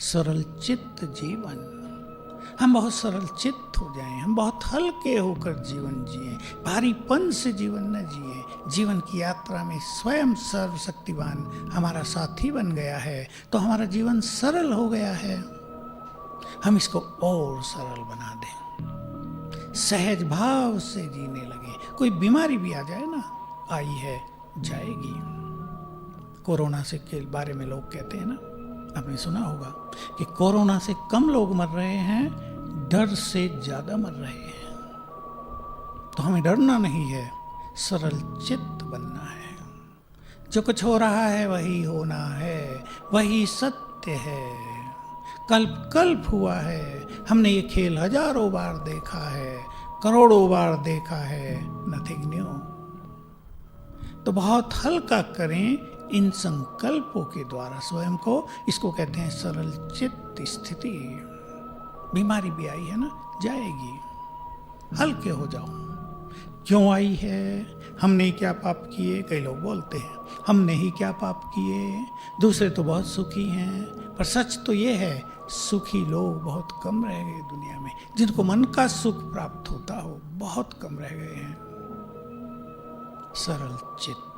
सरल चित्त जीवन। हम बहुत सरल चित्त हो जाएं, हम बहुत हल्के होकर जीवन जिएं, भारीपन से जीवन न जिएं। जीवन की यात्रा में स्वयं सर्वशक्तिवान हमारा साथी बन गया है तो हमारा जीवन सरल हो गया है। हम इसको और सरल बना दें, सहज भाव से जीने लगे। कोई बीमारी भी आ जाए ना, आई है जाएगी। कोरोना से के बारे में लोग कहते हैं ना, आपने सुना होगा कि कोरोना से कम लोग मर रहे हैं, डर से ज्यादा मर रहे हैं। तो हमें डरना नहीं है, सरल चित्त बनना है। जो कुछ हो रहा है वही होना है, वही सत्य है। कल्प कल्प हुआ है, हमने ये खेल हजारों बार देखा है, करोड़ों बार देखा है, नथिंग न्यू। तो बहुत हल्का करें इन संकल्पों के द्वारा स्वयं को। इसको कहते हैं सरल चित्त स्थिति। बीमारी भी आई है ना, जाएगी, हल्के हो जाओ। क्यों आई है? हमने क्या पाप किए? कई लोग बोलते हैं हमने ही क्या पाप किए, दूसरे तो बहुत सुखी हैं। पर सच तो ये है, सुखी लोग बहुत कम रह गए दुनिया में। जिनको मन का सुख प्राप्त होता हो बहुत कम रह गए हैं। सरल चित्त।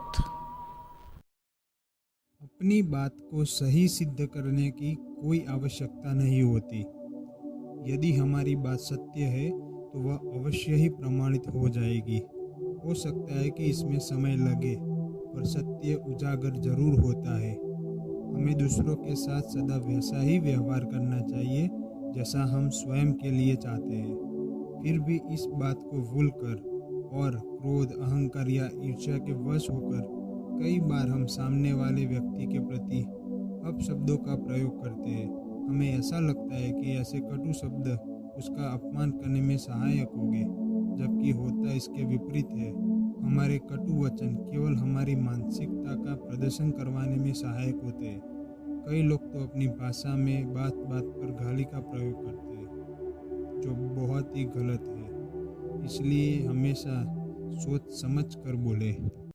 अपनी बात को सही सिद्ध करने की कोई आवश्यकता नहीं होती। यदि हमारी बात सत्य है तो वह अवश्य ही प्रमाणित हो जाएगी। हो सकता है कि इसमें समय लगे, पर सत्य उजागर जरूर होता है। हमें दूसरों के साथ सदा वैसा ही व्यवहार करना चाहिए जैसा हम स्वयं के लिए चाहते हैं। फिर भी इस बात को भूलकर और क्रोध, अहंकार या ईर्ष्या के वश होकर कई बार हम सामने वाले व्यक्ति के प्रति अपशब्दों का प्रयोग करते हैं। हमें ऐसा लगता है कि ऐसे कटु शब्द उसका अपमान करने में सहायक होंगे, जबकि होता इसके विपरीत है। हमारे कटु वचन केवल हमारी मानसिकता का प्रदर्शन करवाने में सहायक होते हैं। कई लोग तो अपनी भाषा में बात बात पर गाली का प्रयोग करते हैं, जो बहुत ही गलत है। इसलिए हमेशा सोच समझ कर बोले।